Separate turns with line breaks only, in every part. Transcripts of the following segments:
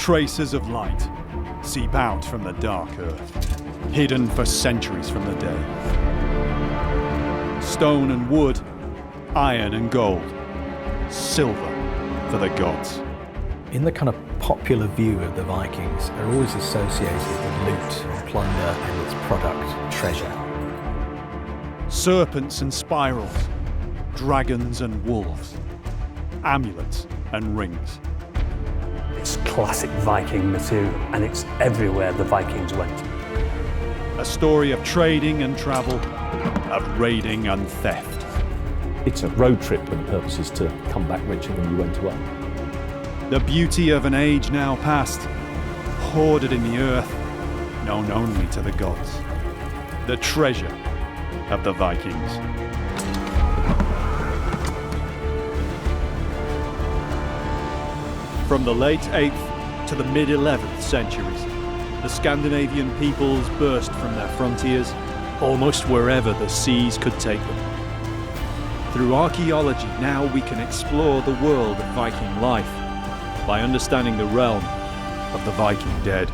Traces of light seep out from the dark earth, hidden for centuries from the day. Stone and wood, iron and gold, silver for the gods.
In the kind of popular view of the Vikings, are always associated with loot and plunder and its product, treasure.
Serpents and spirals, dragons and wolves, amulets and rings.
It's classic Viking material, and it's everywhere the Vikings went.
A story of trading and travel, of raiding and theft.
It's a road trip, and the purpose is to come back richer than you went away.
The beauty of an age now past, hoarded in the earth, known only to the gods. The treasure of the Vikings. From the late 8th to the mid-11th centuries, the Scandinavian peoples burst from their frontiers almost wherever the seas could take them. Through archaeology, now we can explore the world of Viking life by understanding the realm of the Viking dead.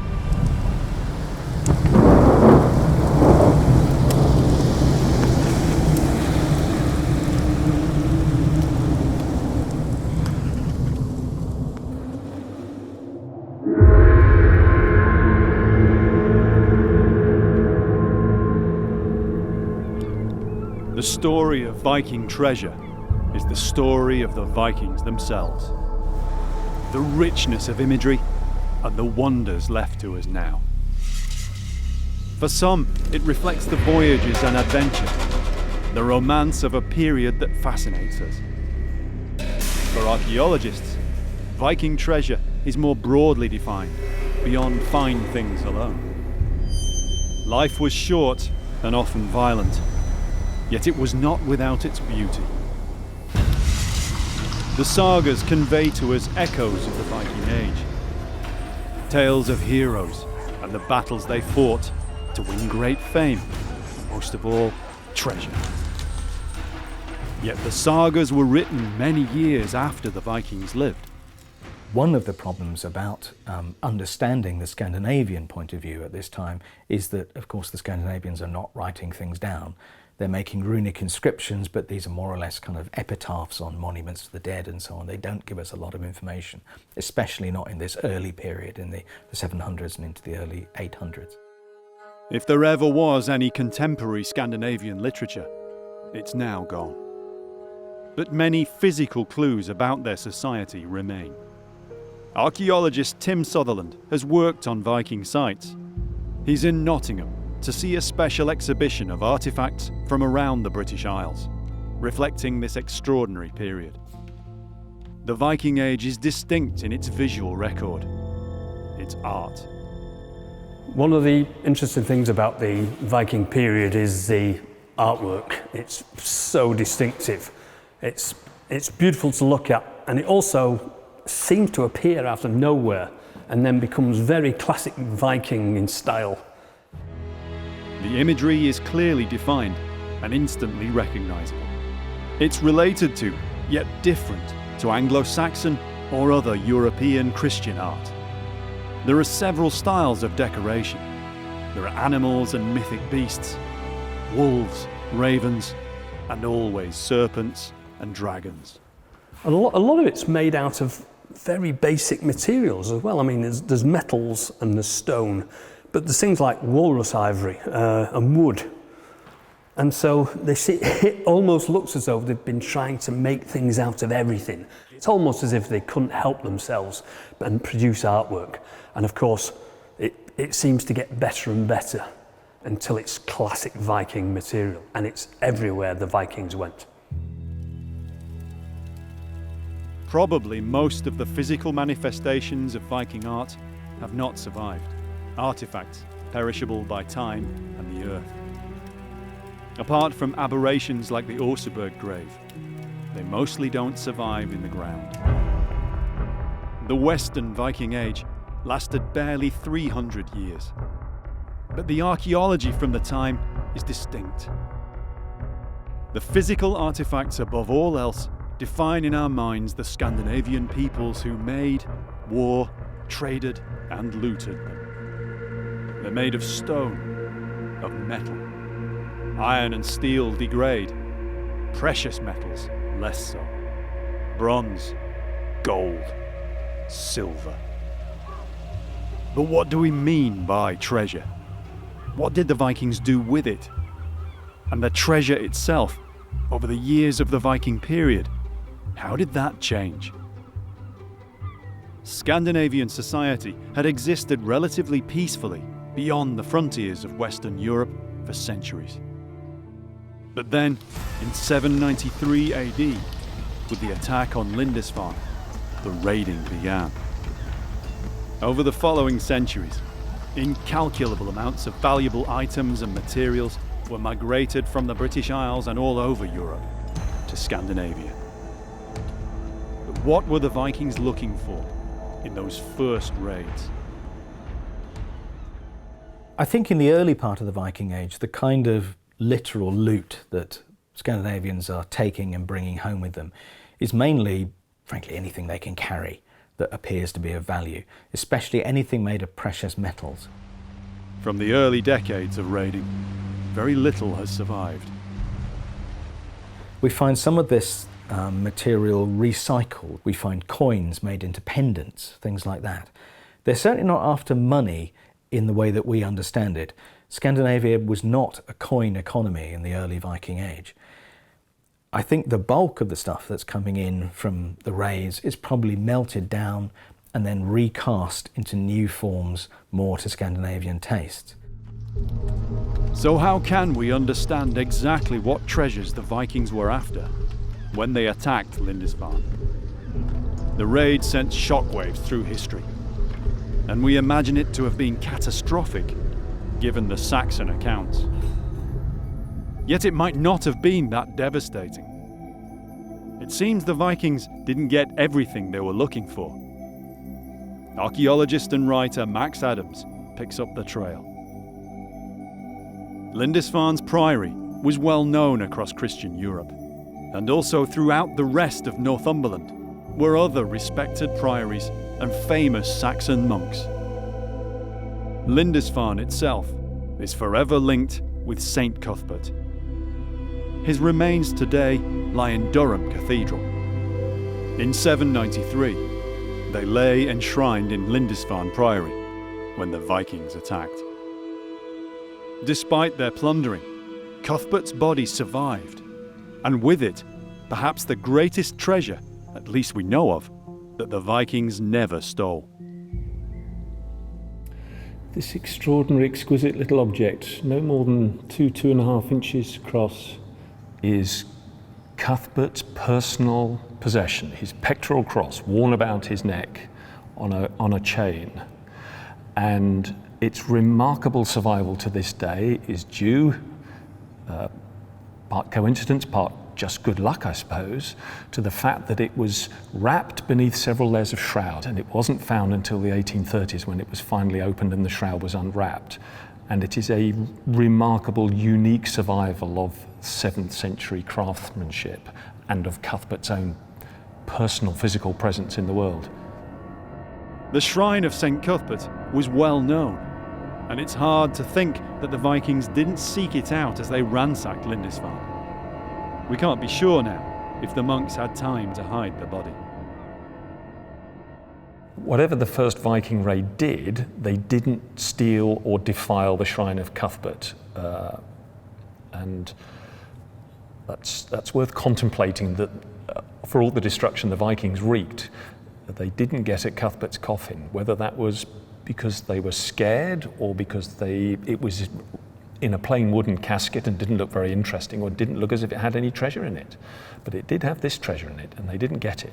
The story of Viking treasure is the story of the Vikings themselves. The richness of imagery and the wonders left to us now. For some, it reflects the voyages and adventures, the romance of a period that fascinates us. For archaeologists, Viking treasure is more broadly defined, beyond fine things alone. Life was short and often violent, yet it was not without its beauty. The sagas convey to us echoes of the Viking Age, tales of heroes and the battles they fought to win great fame, and most of all, treasure. Yet the sagas were written many years after the Vikings lived.
One of the problems about understanding the Scandinavian point of view at this time is that, of course, the Scandinavians are not writing things down. They're making runic inscriptions, but these are more or less kind of epitaphs on monuments to the dead and so on. They don't give us a lot of information, especially not in this early period, in the 700s and into the early 800s.
If there ever was any contemporary Scandinavian literature, it's now gone. But many physical clues about their society remain. Archaeologist Tim Sutherland has worked on Viking sites. He's in Nottingham to see a special exhibition of artifacts from around the British Isles, reflecting this extraordinary period. The Viking Age is distinct in its visual record, its art.
One of the interesting things about the Viking period is the artwork. It's so distinctive. It's beautiful to look at, and it also seems to appear out of nowhere and then becomes very classic Viking in style.
The imagery is clearly defined and instantly recognizable. It's related to, yet different, to Anglo-Saxon or other European Christian art. There are several styles of decoration. There are animals and mythic beasts, wolves, ravens, and always serpents and dragons.
A lot of it's made out of very basic materials as well. I mean, there's metals and there's stone, but there's things like walrus ivory and wood. And so it almost looks as though they've been trying to make things out of everything. It's almost as if they couldn't help themselves and produce artwork. And of course, it seems to get better and better until it's classic Viking material, and it's everywhere the Vikings went.
Probably most of the physical manifestations of Viking art have not survived. Artifacts perishable by time and the earth. Apart from aberrations like the Oseberg grave, they mostly don't survive in the ground. The Western Viking Age lasted barely 300 years, but the archaeology from the time is distinct. The physical artifacts above all else define in our minds the Scandinavian peoples who made, wore, traded and looted them. They're made of stone, of metal. Iron and steel degrade, precious metals less so. Bronze, gold, silver. But what do we mean by treasure? What did the Vikings do with it? And the treasure itself, over the years of the Viking period, how did that change? Scandinavian society had existed relatively peacefully beyond the frontiers of Western Europe for centuries. But then, in 793 AD, with the attack on Lindisfarne, the raiding began. Over the following centuries, incalculable amounts of valuable items and materials were migrated from the British Isles and all over Europe to Scandinavia. But what were the Vikings looking for in those first raids?
I think in the early part of the Viking Age, the kind of literal loot that Scandinavians are taking and bringing home with them is mainly, frankly, anything they can carry that appears to be of value, especially anything made of precious metals.
From the early decades of raiding, very little has survived.
We find some of this material recycled. We find coins made into pendants, things like that. They're certainly not after money in the way that we understand it. Scandinavia was not a coin economy in the early Viking Age. I think the bulk of the stuff that's coming in from the raids is probably melted down and then recast into new forms more to Scandinavian taste.
So how can we understand exactly what treasures the Vikings were after when they attacked Lindisfarne? The raid sent shockwaves through history, and we imagine it to have been catastrophic given the Saxon accounts. Yet it might not have been that devastating. It seems the Vikings didn't get everything they were looking for. Archaeologist and writer Max Adams picks up the trail. Lindisfarne's priory was well known across Christian Europe, and also throughout the rest of Northumberland were other respected priories and famous Saxon monks. Lindisfarne itself is forever linked with St. Cuthbert. His remains today lie in Durham Cathedral. In 793, they lay enshrined in Lindisfarne Priory when the Vikings attacked. Despite their plundering, Cuthbert's body survived, and with it, perhaps the greatest treasure, at least we know of, that the Vikings never stole.
This extraordinary, exquisite little object, no more than 2.5 inches across, is Cuthbert's personal possession, his pectoral cross worn about his neck on a chain. And its remarkable survival to this day is due, part coincidence, part just good luck, I suppose, to the fact that it was wrapped beneath several layers of shroud, and it wasn't found until the 1830s when it was finally opened and the shroud was unwrapped. And it is a remarkable, unique survival of 7th century craftsmanship and of Cuthbert's own personal physical presence in the world.
The shrine of St. Cuthbert was well known, and it's hard to think that the Vikings didn't seek it out as they ransacked Lindisfarne. We can't be sure now if the monks had time to hide the body.
Whatever the first Viking raid did, they didn't steal or defile the shrine of Cuthbert, and that's worth contemplating. That for all the destruction the Vikings wreaked, they didn't get at Cuthbert's coffin. Whether that was because they were scared or because it was in a plain wooden casket and didn't look very interesting, or didn't look as if it had any treasure in it, but it did have this treasure in it, and they didn't get it.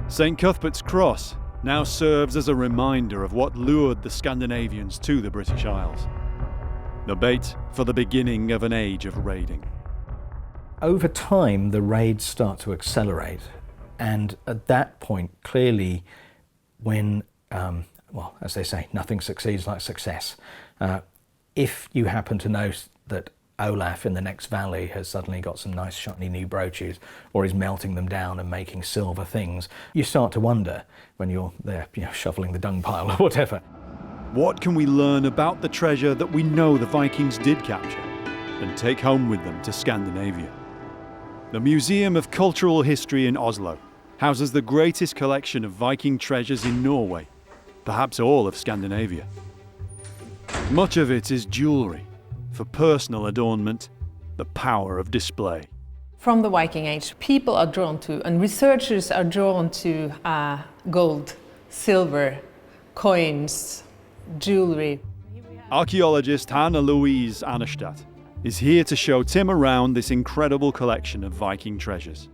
St. Cuthbert's cross now serves as a reminder of what lured the Scandinavians to the British Isles. The bait for the beginning of an age of raiding.
Over time, the raids start to accelerate, and at that point, clearly, when, as they say, nothing succeeds like success. If you happen to know that Olaf in the next valley has suddenly got some nice shiny new brooches, or is melting them down and making silver things, you start to wonder when you're there, shoveling the dung pile or whatever.
What can we learn about the treasure that we know the Vikings did capture and take home with them to Scandinavia? The Museum of Cultural History in Oslo houses the greatest collection of Viking treasures in Norway, perhaps all of Scandinavia. Much of it is jewellery, for personal adornment, the power of display.
From the Viking Age, people are drawn to, and researchers are drawn to gold, silver, coins, jewellery.
Archaeologist Hanna Louise Annerstadt is here to show Tim around this incredible collection of Viking treasures.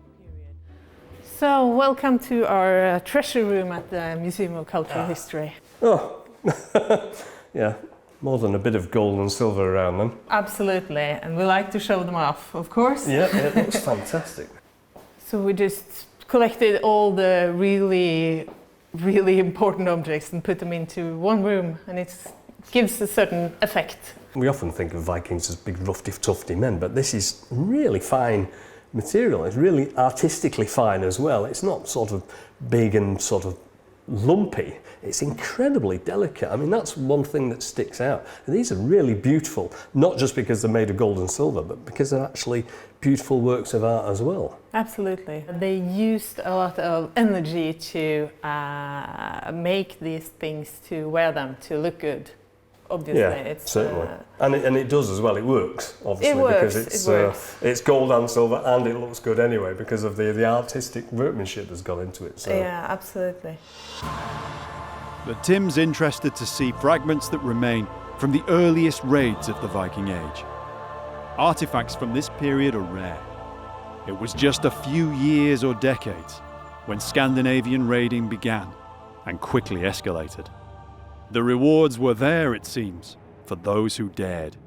So, welcome to our treasure room at the Museum of Cultural History.
Oh, yeah. More than a bit of gold and silver around them.
Absolutely, and we like to show them off, of course.
Yeah, it looks fantastic.
So we just collected all the really important objects and put them into one room, and it gives a certain effect.
We often think of Vikings as big, roughy, tufty men, but this is really fine material. It's really artistically fine as well. It's not sort of big and sort of lumpy. It's incredibly delicate. I mean, that's one thing that sticks out. And these are really beautiful, not just because they're made of gold and silver, but because they're actually beautiful works of art as well.
Absolutely. They used a lot of energy to make these things, to wear them, to look good. Obviously,
yeah,
it's
certainly, and it does as well. It works, obviously,
it works,
because it's gold and silver, and it looks good anyway because of the artistic workmanship that's gone into it. So.
Yeah, absolutely.
But Tim's interested to see fragments that remain from the earliest raids of the Viking Age. Artifacts from this period are rare. It was just a few years or decades when Scandinavian raiding began and quickly escalated. The rewards were there, it seems, for those who dared.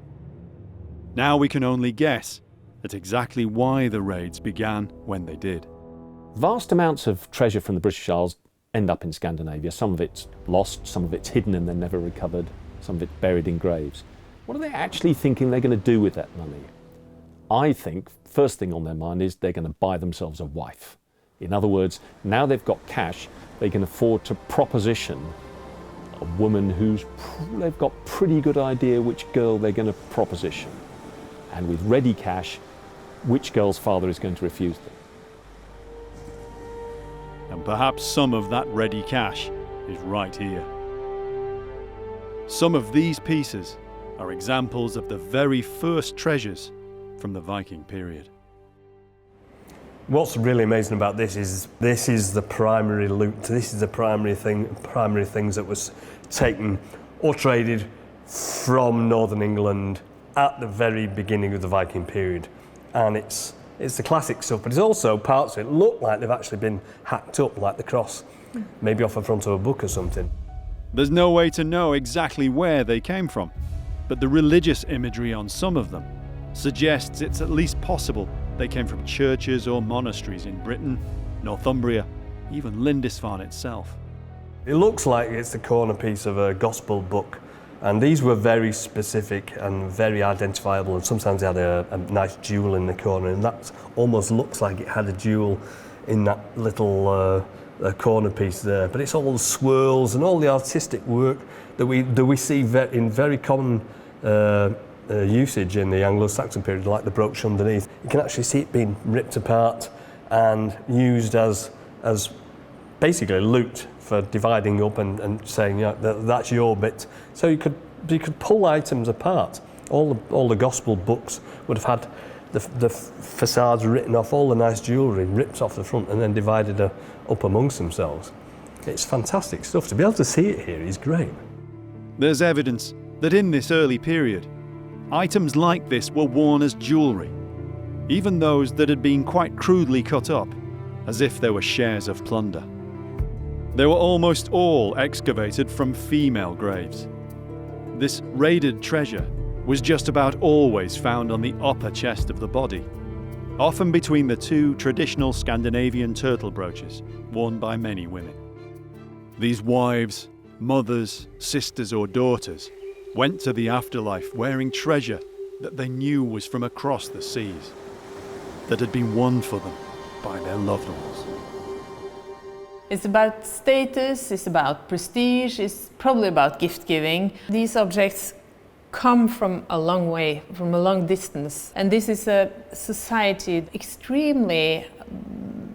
Now we can only guess at exactly why the raids began when they did.
Vast amounts of treasure from the British Isles end up in Scandinavia. Some of it's lost, some of it's hidden and then never recovered, some of it's buried in graves. What are they actually thinking they're going to do with that money? I think first thing on their mind is they're going to buy themselves a wife. In other words, now they've got cash, they can afford to proposition a woman they've got pretty good idea which girl they're going to proposition. And with ready cash, which girl's father is going to refuse them.
And perhaps some of that ready cash is right here. Some of these pieces are examples of the very first treasures from the Viking period.
What's really amazing about this is the primary loot. This is the primary things that was taken or traded from northern England at the very beginning of the Viking period. And it's the classic stuff, but it's also parts of it look like they've actually been hacked up, like the cross, maybe off the front of a book or something.
There's no way to know exactly where they came from, but the religious imagery on some of them suggests it's at least possible they came from churches or monasteries in Britain, Northumbria, even Lindisfarne itself.
It looks like it's the corner piece of a gospel book, and these were very specific and very identifiable, and sometimes they had a nice jewel in the corner, and that almost looks like it had a jewel in that little corner piece there. But it's all the swirls and all the artistic work that we see in very common usage in the Anglo-Saxon period, like the brooch underneath. You can actually see it being ripped apart and used as basically loot for dividing up and saying, yeah, that's your bit. So you could pull items apart. All the gospel books would have had the facades written off, all the nice jewellery ripped off the front and then divided up amongst themselves. It's fantastic stuff. To be able to see it here is great.
There's evidence that in this early period, items like this were worn as jewellery, even those that had been quite crudely cut up, as if they were shares of plunder. They were almost all excavated from female graves. This raided treasure was just about always found on the upper chest of the body, often between the two traditional Scandinavian turtle brooches worn by many women. These wives, mothers, sisters or daughters went to the afterlife wearing treasure that they knew was from across the seas, that had been won for them by their loved ones.
It's about status, it's about prestige, it's probably about gift giving. These objects come from a long way, from a long distance. And this is a society extremely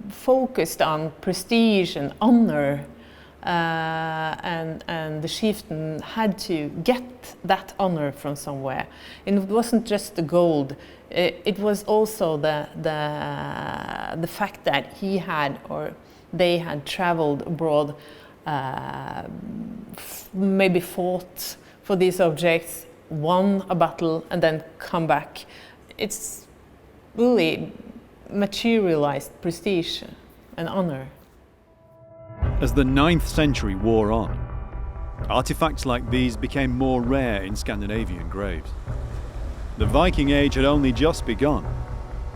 focused on prestige and honor. And the chieftain had to get that honor from somewhere. And it wasn't just the gold, it was also the fact that he had, or they had traveled abroad, maybe fought for these objects, won a battle, and then come back. It's really materialized prestige and honor.
As the 9th century wore on, artifacts like these became more rare in Scandinavian graves. The Viking Age had only just begun,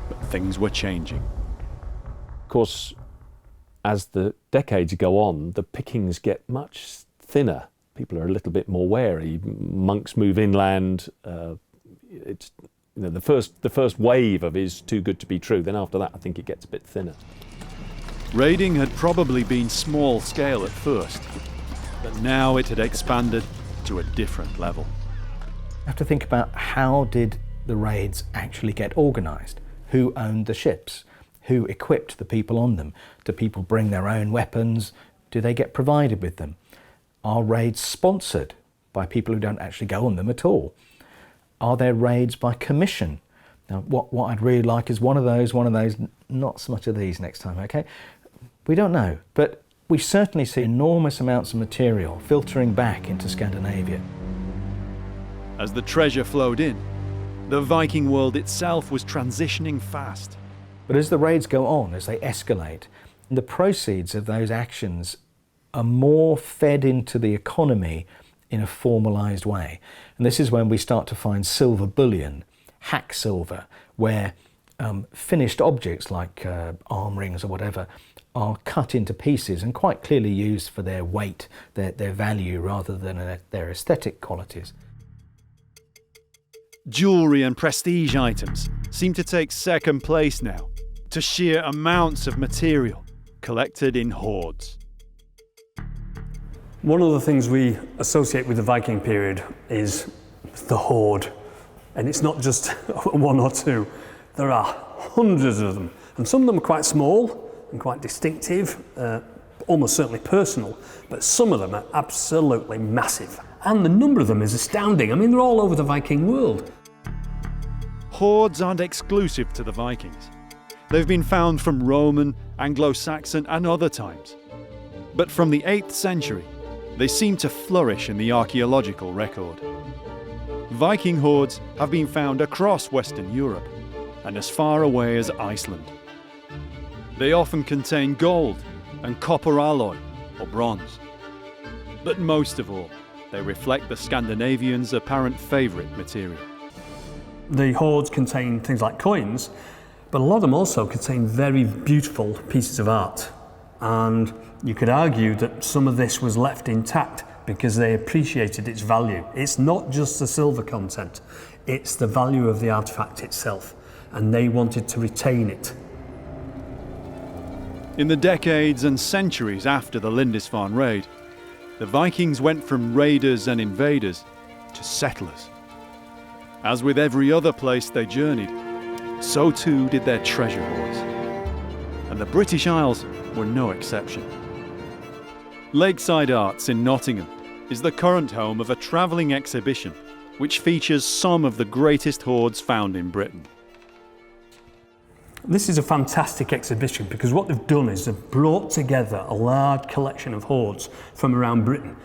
but things were changing.
Of course, as the decades go on, the pickings get much thinner. People are a little bit more wary. Monks move inland. It's, you know, the first wave of is too good to be true. Then after that, I think it gets a bit thinner.
Raiding had probably been small scale at first, but now it had expanded to a different level.
You have to think about, how did the raids actually get organised? Who owned the ships? Who equipped the people on them? Do people bring their own weapons? Do they get provided with them? Are raids sponsored by people who don't actually go on them at all? Are there raids by commission? Now, what I'd really like is one of those, not so much of these next time, okay? We don't know, but we certainly see enormous amounts of material filtering back into Scandinavia.
As the treasure flowed in, the Viking world itself was transitioning fast.
But as the raids go on, as they escalate, the proceeds of those actions are more fed into the economy in a formalised way. And this is when we start to find silver bullion, hack silver, where finished objects like arm rings or whatever are cut into pieces and quite clearly used for their weight, their value, rather than their aesthetic qualities.
Jewellery and prestige items seem to take second place now to sheer amounts of material collected in hordes.
One of the things we associate with the Viking period is the Horde. And it's not just one or two. There are hundreds of them. And some of them are quite small and quite distinctive, almost certainly personal, but some of them are absolutely massive. And the number of them is astounding. I mean, they're all over the Viking world.
Hordes aren't exclusive to the Vikings. They've been found from Roman, Anglo-Saxon and other times. But from the 8th century, they seem to flourish in the archaeological record. Viking hordes have been found across Western Europe and as far away as Iceland. They often contain gold and copper alloy or bronze. But most of all, they reflect the Scandinavians' apparent favourite material.
The hoards contain things like coins, but a lot of them also contain very beautiful pieces of art. And you could argue that some of this was left intact because they appreciated its value. It's not just the silver content, it's the value of the artifact itself, and they wanted to retain it.
In the decades and centuries after the Lindisfarne Raid, the Vikings went from raiders and invaders to settlers. As with every other place they journeyed, so too did their treasure hoards. And the British Isles were no exception. Lakeside Arts in Nottingham is the current home of a travelling exhibition which features some of the greatest hoards found in Britain.
This is a fantastic exhibition because what they've done is they've brought together a large collection of hoards from around Britain.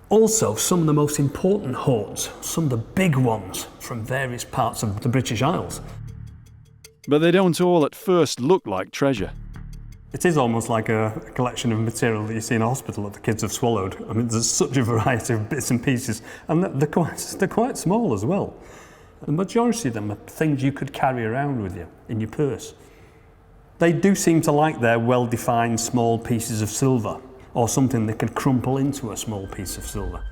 Also, some of the most important hoards, some of the big ones from various parts of the British Isles.
But they don't all at first look like treasure.
It is almost like a collection of material that you see in a hospital that the kids have swallowed. I mean, there's such a variety of bits and pieces, and they're quite small as well. The majority of them are things you could carry around with you in your purse. They do seem to like their well-defined small pieces of silver, or something that can crumple into a small piece of silver.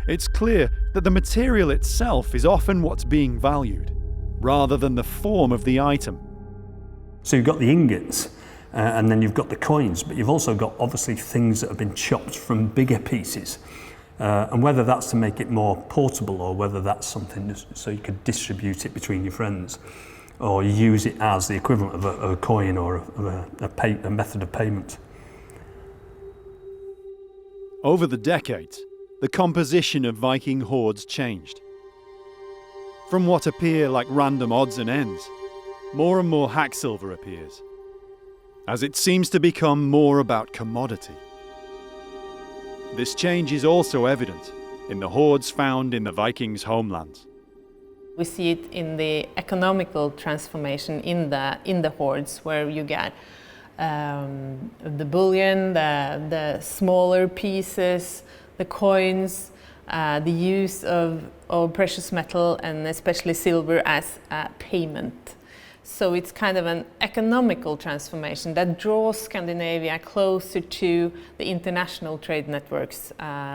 it's clear that the material itself is often what's being valued, rather than the form of the item.
So you've got the ingots, and then you've got the coins, but you've also got obviously things that have been chopped from bigger pieces. And whether that's to make it more portable or whether that's something so you could distribute it between your friends or use it as the equivalent of a coin or a method of payment.
Over the decades, the composition of Viking hordes changed. From what appear like random odds and ends, more and more hack silver appears, as it seems to become more about commodity. This change is also evident in the hordes found in the Vikings' homelands.
We see it in the economical transformation in the hordes, where you get the bullion, the smaller pieces, the coins, the use of precious metal and especially silver as payment. So it's kind of an economical transformation that draws Scandinavia closer to the international trade networks,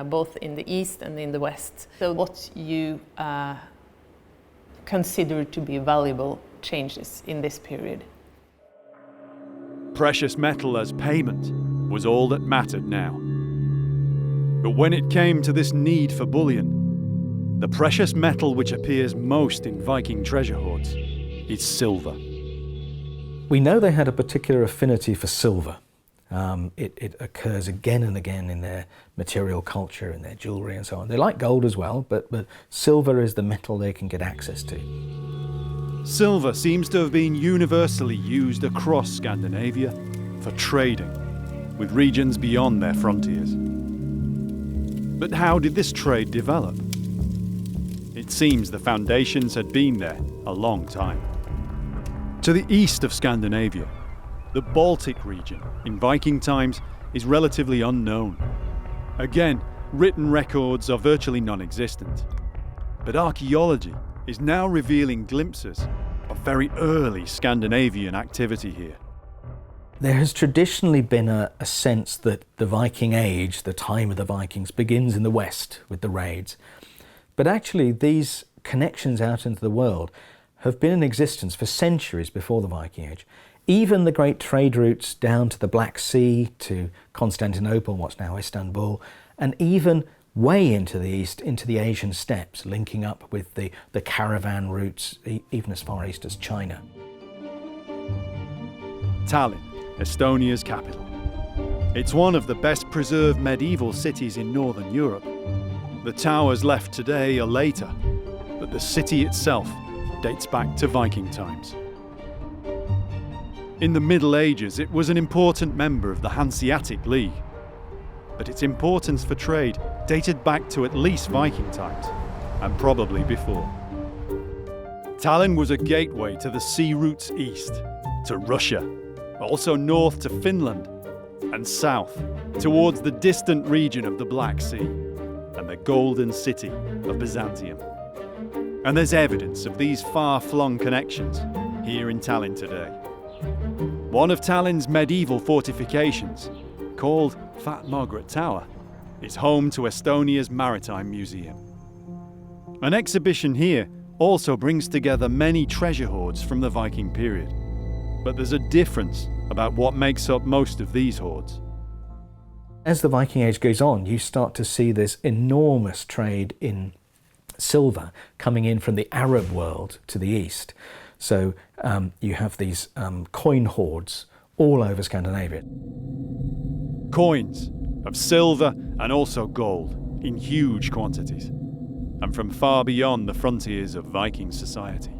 both in the east and in the west. So what you consider to be valuable changes in this period.
Precious metal as payment was all that mattered now. But when it came to this need for bullion, the precious metal which appears most in Viking treasure hoards is silver.
We know they had a particular affinity for silver. It occurs again and again in their material culture, in their jewellery and so on. They like gold as well, but silver is the metal they can get access to.
Silver seems to have been universally used across Scandinavia for trading, with regions beyond their frontiers. But how did this trade develop? It seems the foundations had been there a long time. To the east of Scandinavia, the Baltic region in Viking times is relatively unknown. Again, written records are virtually non-existent. But archaeology is now revealing glimpses of very early Scandinavian activity here.
There has traditionally been a sense that the Viking Age, the time of the Vikings, begins in the west with the raids. But actually these connections out into the world have been in existence for centuries before the Viking Age. Even the great trade routes down to the Black Sea, to Constantinople, what's now Istanbul, and even way into the east, into the Asian steppes, linking up with the caravan routes, even as far east as China.
Tallinn, Estonia's capital. It's one of the best preserved medieval cities in Northern Europe. The towers left today are later, but the city itself dates back to Viking times. In the Middle Ages, it was an important member of the Hanseatic League, but its importance for trade dated back to at least Viking times, and probably before. Tallinn was a gateway to the sea routes east, to Russia, also north to Finland, and south towards the distant region of the Black Sea and the Golden City of Byzantium. And there's evidence of these far-flung connections here in Tallinn today. One of Tallinn's medieval fortifications, called Fat Margaret Tower, is home to Estonia's Maritime Museum. An exhibition here also brings together many treasure hoards from the Viking period. But there's a difference about what makes up most of these hoards.
As the Viking Age goes on, you start to see this enormous trade in silver coming in from the Arab world to the east. So you have these coin hoards all over Scandinavia.
Coins of silver and also gold in huge quantities, and from far beyond the frontiers of Viking society.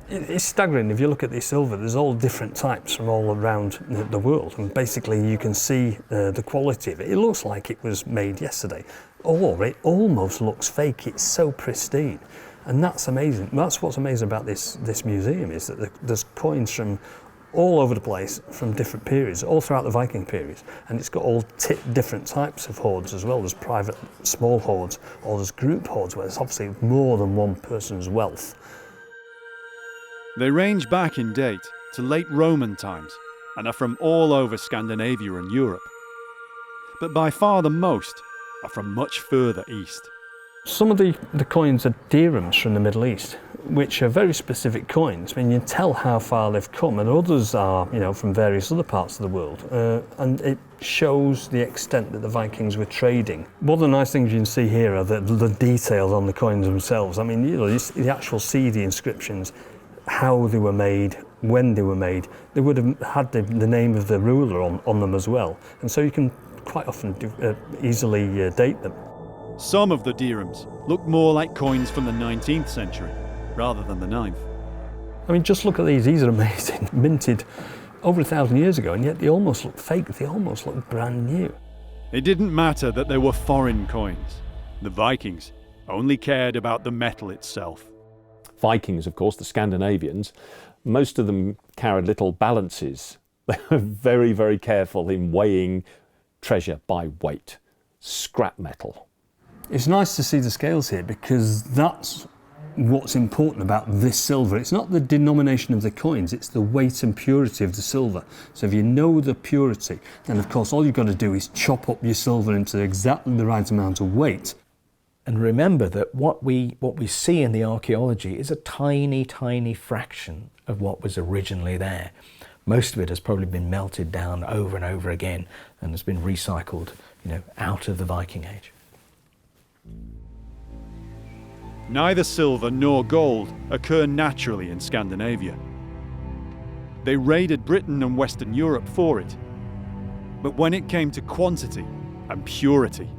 It's staggering. If you look at this silver, there's all different types from all around the world, and basically you can see the quality of it. It looks like it was made yesterday, or it almost looks fake. It's so pristine, and that's amazing. That's what's amazing about this museum, is that there's coins from all over the place from different periods, all throughout the Viking periods, and it's got all different types of hoards as well. There's private small hoards, or there's group hoards where it's obviously more than one person's wealth.
They range back in date to late Roman times and are from all over Scandinavia and Europe. But by far the most are from much further east.
Some of the coins are dirhams from the Middle East, which are very specific coins. I mean, you can tell how far they've come, and others are, from various other parts of the world. And it shows the extent that the Vikings were trading. One of the nice things you can see here are the details on the coins themselves. I mean, you actually see the inscriptions, how they were made, when they were made. They would have had the name of the ruler on them as well. And so you can quite often easily date them.
Some of the dirhams look more like coins from the 19th century rather than the 9th.
I mean, just look at these. These are amazing. Minted over 1,000 years ago, and yet they almost look fake. They almost look brand new.
It didn't matter that they were foreign coins. The Vikings only cared about the metal itself.
Vikings, of course, the Scandinavians, most of them carried little balances. They were very, very careful in weighing treasure by weight, scrap metal.
It's nice to see the scales here, because that's what's important about this silver. It's not the denomination of the coins, it's the weight and purity of the silver. So if you know the purity, then of course all you've got to do is chop up your silver into exactly the right amount of weight.
And remember that what we see in the archaeology is a tiny, tiny fraction of what was originally there. Most of it has probably been melted down over and over again and has been recycled, out of the Viking Age.
Neither silver nor gold occur naturally in Scandinavia. They raided Britain and Western Europe for it. But when it came to quantity and purity,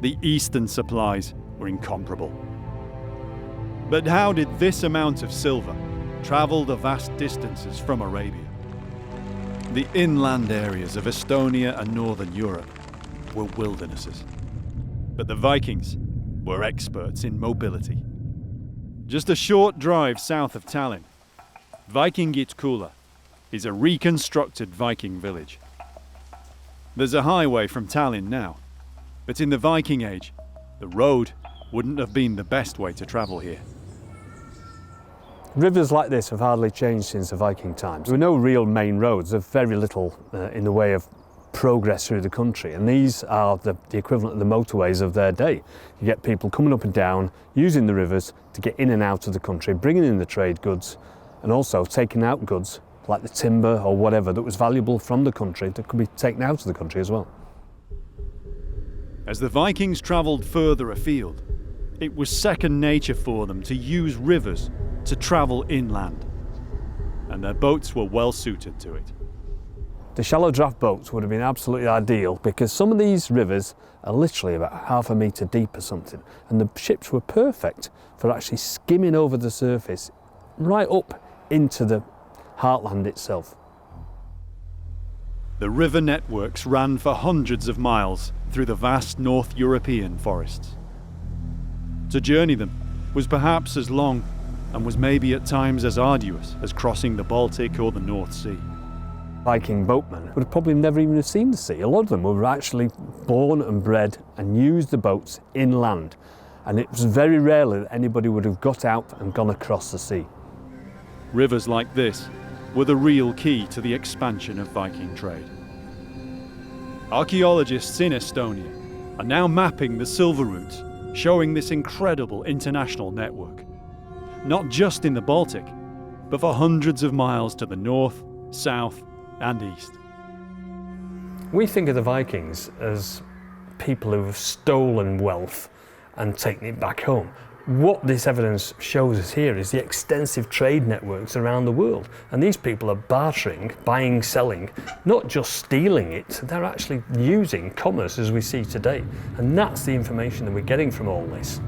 the eastern supplies were incomparable. But how did this amount of silver travel the vast distances from Arabia? The inland areas of Estonia and northern Europe were wildernesses. But the Vikings were experts in mobility. Just a short drive south of Tallinn, Viking Age is a reconstructed Viking village. There's a highway from Tallinn now, but in the Viking Age, the road wouldn't have been the best way to travel here.
Rivers like this have hardly changed since the Viking times. There were no real main roads. There's very little in the way of progress through the country, and these are the equivalent of the motorways of their day. You get people coming up and down, using the rivers to get in and out of the country, bringing in the trade goods, and also taking out goods like the timber or whatever that was valuable from the country that could be taken out of the country as well.
As the Vikings travelled further afield, it was second nature for them to use rivers to travel inland, and their boats were well suited to it.
The shallow draft boats would have been absolutely ideal, because some of these rivers are literally about half a metre deep or something, and the ships were perfect for actually skimming over the surface right up into the heartland itself.
The river networks ran for hundreds of miles through the vast North European forests. To journey them was perhaps as long and was maybe at times as arduous as crossing the Baltic or the North Sea.
Viking boatmen would have probably never even seen the sea. A lot of them were actually born and bred and used the boats inland, and it was very rarely that anybody would have got out and gone across the sea.
Rivers like this were the real key to the expansion of Viking trade. Archaeologists in Estonia are now mapping the silver routes, showing this incredible international network, not just in the Baltic, but for hundreds of miles to the north, south, and east.
We think of the Vikings as people who have stolen wealth and taken it back home. What this evidence shows us here is the extensive trade networks around the world. And these people are bartering, buying, selling, not just stealing it, they're actually using commerce as we see today. And that's the information that we're getting from all this.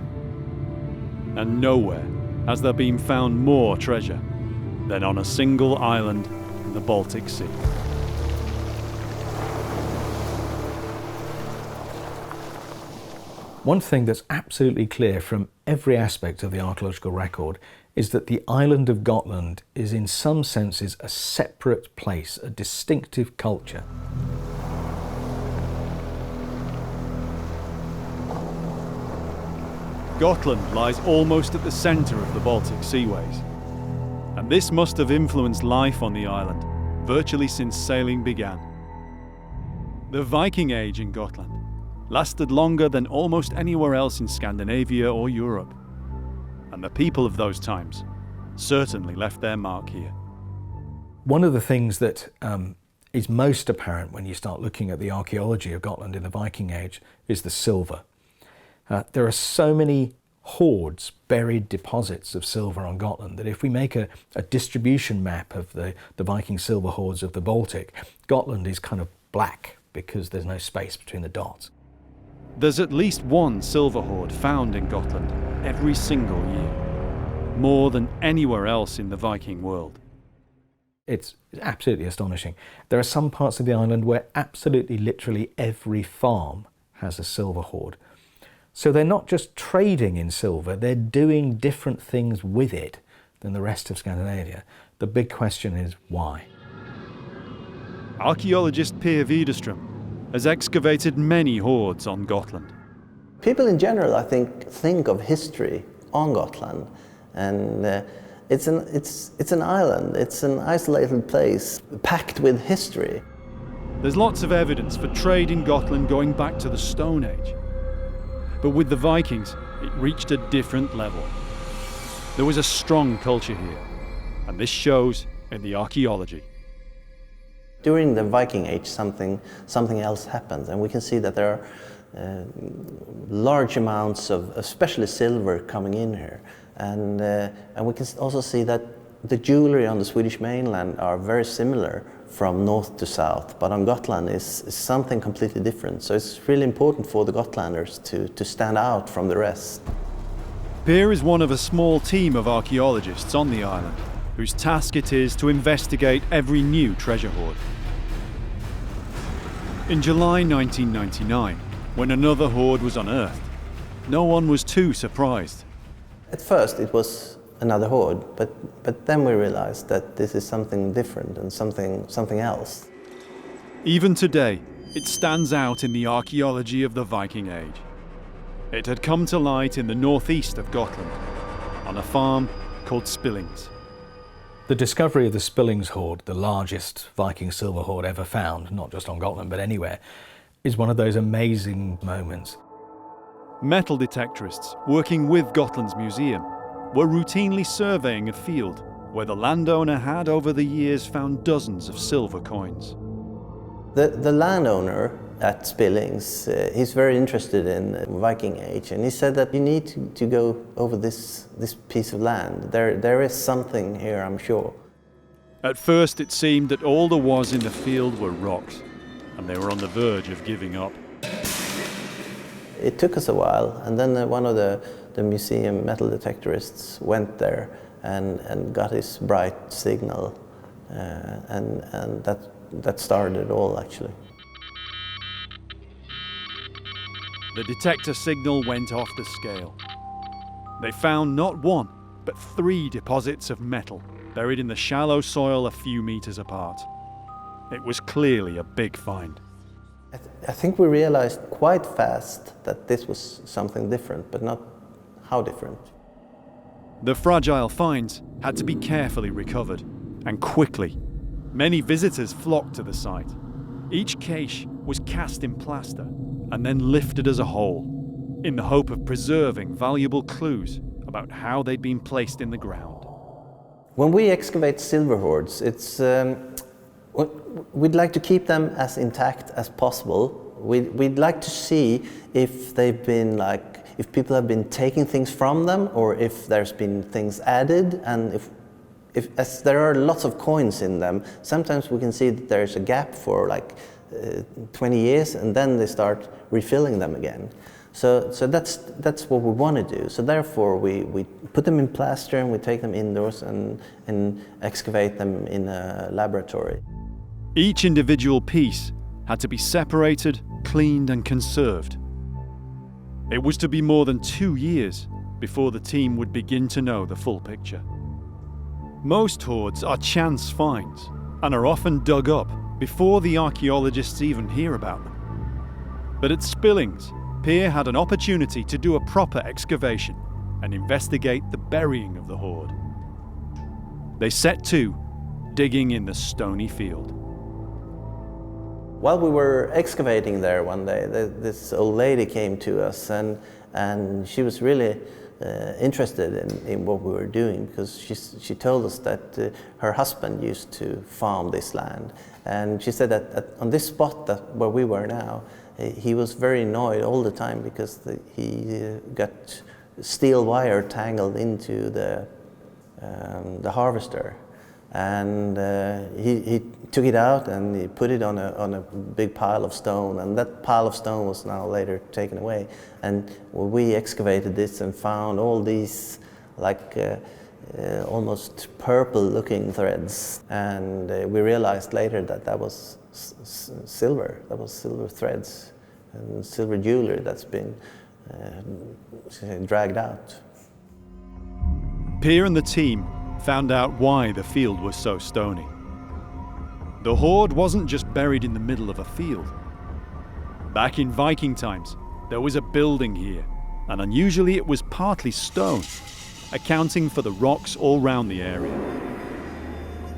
And nowhere has there been found more treasure than on a single island in the Baltic Sea.
One thing that's absolutely clear from every aspect of the archaeological record is that the island of Gotland is in some senses a separate place, a distinctive culture.
Gotland lies almost at the centre of the Baltic seaways, and this must have influenced life on the island virtually since sailing began. The Viking Age in Gotland lasted longer than almost anywhere else in Scandinavia or Europe. And the people of those times certainly left their mark here.
One of the things that is most apparent when you start looking at the archaeology of Gotland in the Viking Age is the silver. There are so many hoards, buried deposits of silver on Gotland, that if we make a distribution map of the Viking silver hoards of the Baltic, Gotland is kind of black because there's no space between the dots.
There's at least one silver hoard found in Gotland every single year, more than anywhere else in the Viking world.
It's absolutely astonishing. There are some parts of the island where absolutely literally every farm has a silver hoard. So they're not just trading in silver, they're doing different things with it than the rest of Scandinavia. The big question is why?
Archaeologist Per Widerström has excavated many hoards on Gotland.
People in general, I think of history on Gotland, and it's an island, it's an isolated place packed with history.
There's lots of evidence for trade in Gotland going back to the Stone Age. But with the Vikings, it reached a different level. There was a strong culture here, and this shows in the archaeology.
During the Viking Age, something else happens, and we can see that there are large amounts of especially silver coming in here, and we can also see that the jewelry on the Swedish mainland are very similar from north to south, but on Gotland is something completely different. So it's really important for the Gotlanders to stand out from the rest.
Per is one of a small team of archaeologists on the island, whose task it is to investigate every new treasure hoard. In July 1999, when another hoard was unearthed, no one was too surprised.
At first it was another hoard, but then we realized that this is something different and something else.
Even today, it stands out in the archaeology of the Viking Age. It had come to light in the northeast of Gotland, on a farm called Spillings.
The discovery of the Spillings hoard, the largest Viking silver hoard ever found, not just on Gotland but anywhere, is one of those amazing moments.
Metal detectorists working with Gotland's museum were routinely surveying a field where the landowner had over the years found dozens of silver coins.
The landowner at Spillings, he's very interested in Viking Age, and he said that you need to go over this piece of land. There is something here, I'm sure.
At first it seemed that all there was in the field were rocks, and they were on the verge of giving up.
It took us a while, and then one of the museum metal detectorists went there and got his bright signal, and that started it all, actually.
The detector signal went off the scale. They found not one, but 3 deposits of metal buried in the shallow soil a few meters apart. It was clearly a big find.
I think we realized quite fast that this was something different, but not how different.
The fragile finds had to be carefully recovered, and quickly. Many visitors flocked to the site. Each cache was cast in plaster and then lifted as a whole, in the hope of preserving valuable clues about how they'd been placed in the ground.
When we excavate silver hoards, we'd like to keep them as intact as possible. We'd like to see if they've been if people have been taking things from them, or if there's been things added, and as there are lots of coins in them, sometimes we can see that there's a gap for 20 years, and then they start refilling them again. So that's what we want to do. So therefore we put them in plaster and we take them indoors and excavate them in a laboratory.
Each individual piece had to be separated, cleaned and conserved. It was to be more than 2 years before the team would begin to know the full picture. Most hoards are chance finds and are often dug up before the archaeologists even hear about them. But at Spillings, Per had an opportunity to do a proper excavation and investigate the burying of the hoard. They set to digging in the stony field.
While we were excavating there one day, this old lady came to us, and she was really interested in what we were doing, because she told us that her husband used to farm this land, and she said that on this spot where we were now, he was very annoyed all the time because he got steel wire tangled into the harvester, and he took it out and he put it on a big pile of stone, and that pile of stone was now later taken away. And we excavated this and found all these like almost purple looking threads, and we realized later that was silver. That was silver threads and silver jewelry that's been dragged out.
Peer and the team found out why the field was so stony. The Horde wasn't just buried in the middle of a field. Back in Viking times, there was a building here, and unusually it was partly stone, accounting for the rocks all round the area.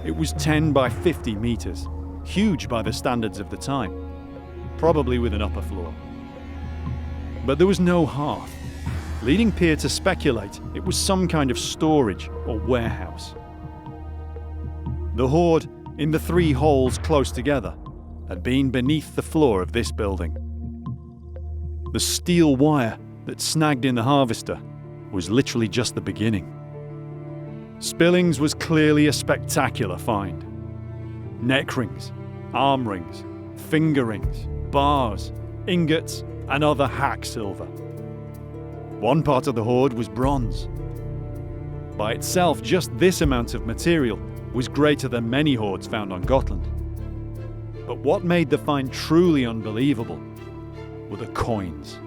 It was 10 by 50 meters, huge by the standards of the time, probably with an upper floor. But there was no hearth, leading Peer to speculate it was some kind of storage or warehouse. The Horde, in the 3 holes close together, had been beneath the floor of this building. The steel wire that snagged in the harvester was literally just the beginning. Spillings was clearly a spectacular find. Neck rings, arm rings, finger rings, bars, ingots, and other hack silver. One part of the Horde was bronze. By itself, just this amount of material was greater than many Hordes found on Gotland. But what made the find truly unbelievable were the coins.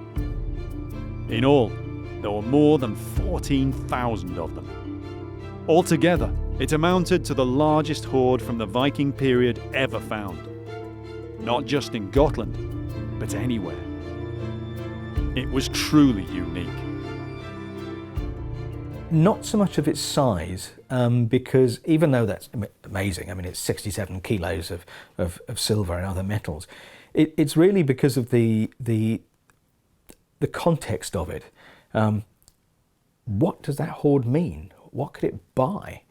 In all, there were more than 14,000 of them. Altogether, it amounted to the largest Horde from the Viking period ever found. Not just in Gotland, but anywhere. It was truly unique.
Not so much of its size, because even though that's amazing, I mean, it's 67 kilos of silver and other metals, it's really because of the context of it. What does that Horde mean? What could it buy?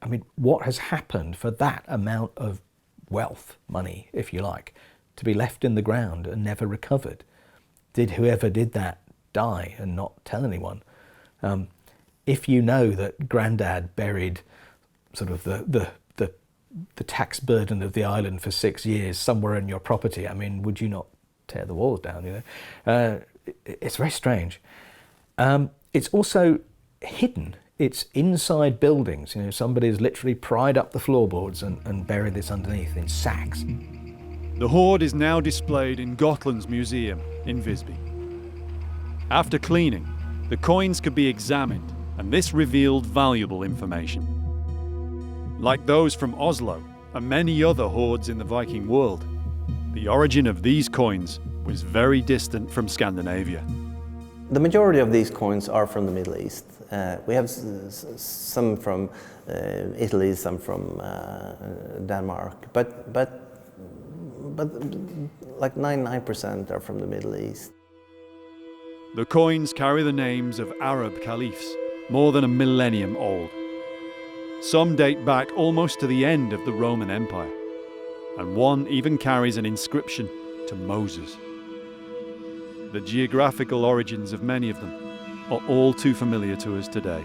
I mean, what has happened for that amount of wealth, money, if you like, to be left in the ground and never recovered? Did whoever did that die and not tell anyone? If you know that Grandad buried sort of the tax burden of the island for 6 years somewhere in your property, I mean, would you not tear the walls down? You know, it's very strange. It's also hidden. It's inside buildings. You know, somebody's literally pried up the floorboards and buried this underneath in sacks.
The Horde is now displayed in Gotland's museum in Visby. After cleaning, the coins could be examined, and this revealed valuable information. Like those from Oslo and many other Hordes in the Viking world, the origin of these coins was very distant from Scandinavia.
The majority of these coins are from the Middle East. We have some from Italy, some from Denmark, but like 99% are from the Middle East.
The coins carry the names of Arab caliphs, more than a millennium old. Some date back almost to the end of the Roman Empire, and one even carries an inscription to Moses. The geographical origins of many of them are all too familiar to us today.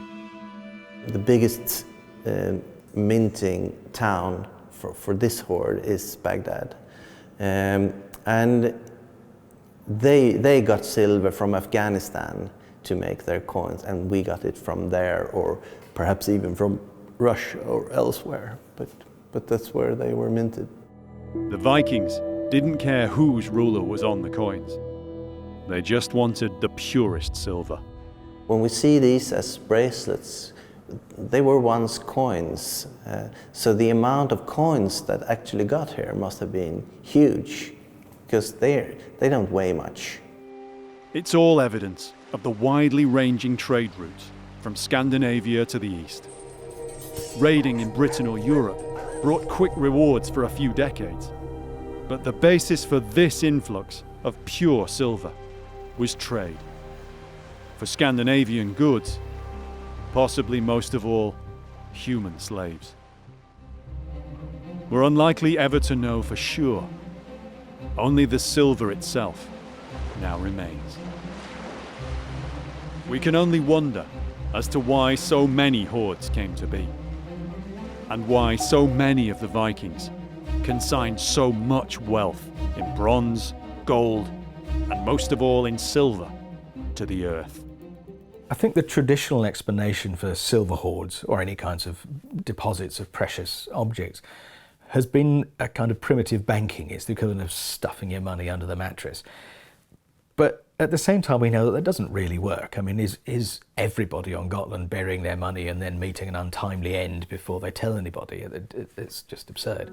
The biggest minting town for this Horde is Baghdad. And they got silver from Afghanistan to make their coins, and we got it from there, or perhaps even from Russia or elsewhere, but that's where they were minted.
The Vikings didn't care whose ruler was on the coins. They just wanted the purest silver.
When we see these as bracelets, they were once coins, so the amount of coins that actually got here must have been huge, because they don't weigh much.
It's all evidence of the widely ranging trade routes from Scandinavia to the east. Raiding in Britain or Europe brought quick rewards for a few decades. But the basis for this influx of pure silver was trade. For Scandinavian goods, possibly most of all, human slaves. We're unlikely ever to know for sure. Only the silver itself now remains. We can only wonder as to why so many hordes came to be, and why so many of the Vikings consigned so much wealth in bronze, gold, and most of all in silver to the earth.
I think the traditional explanation for silver hoards, or any kinds of deposits of precious objects, has been a kind of primitive banking. It's the equivalent of stuffing your money under the mattress. But at the same time, we know that that doesn't really work. I mean, is everybody on Gotland burying their money and then meeting an untimely end before they tell anybody? It's just absurd.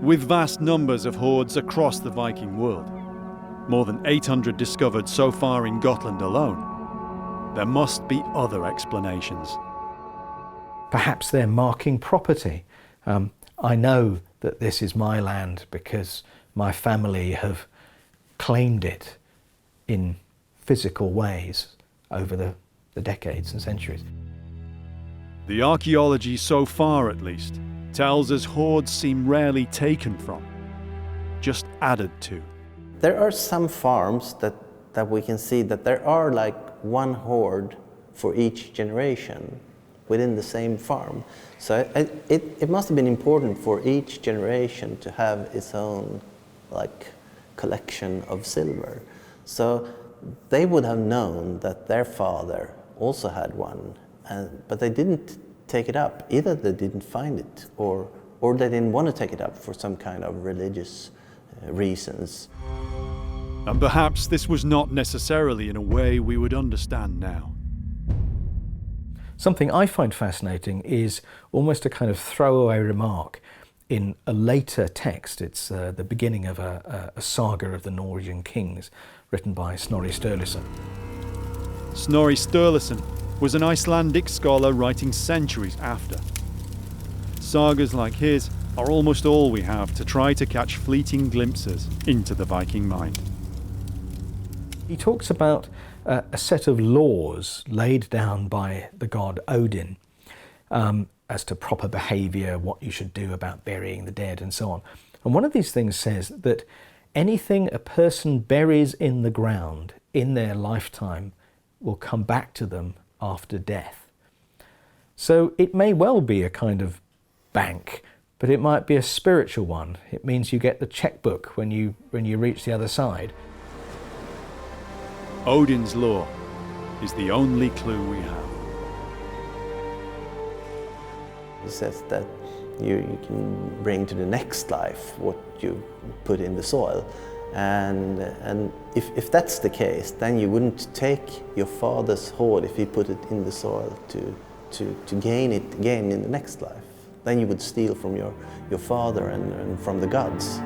With vast numbers of hordes across the Viking world, more than 800 discovered so far in Gotland alone, there must be other explanations.
Perhaps they're marking property. I know that this is my land because my family have claimed it in physical ways over the decades and centuries.
The archaeology so far, at least, tells us hordes seem rarely taken from, just added to.
There are some farms that we can see that there are like one horde for each generation within the same farm. So it must have been important for each generation to have its own like collection of silver. So they would have known that their father also had one, but they didn't take it up. Either they didn't find it or they didn't want to take it up for some kind of religious reasons.
And perhaps this was not necessarily in a way we would understand now.
Something I find fascinating is almost a kind of throwaway remark in a later text. It's the beginning of a saga of the Norwegian kings written by Snorri Sturluson.
Snorri Sturluson was an Icelandic scholar writing centuries after. Sagas like his are almost all we have to try to catch fleeting glimpses into the Viking mind.
He talks about a set of laws laid down by the god Odin as to proper behaviour, what you should do about burying the dead and so on. And one of these things says that anything a person buries in the ground in their lifetime will come back to them after death. So it may well be a kind of bank, but it might be a spiritual one. It means you get the checkbook when you reach the other side.
Odin's law is the only clue we have.
He says that you can bring to the next life what you put in the soil. And if that's the case, then you wouldn't take your father's hoard if he put it in the soil to gain it again in the next life. Then you would steal from your father and from the gods.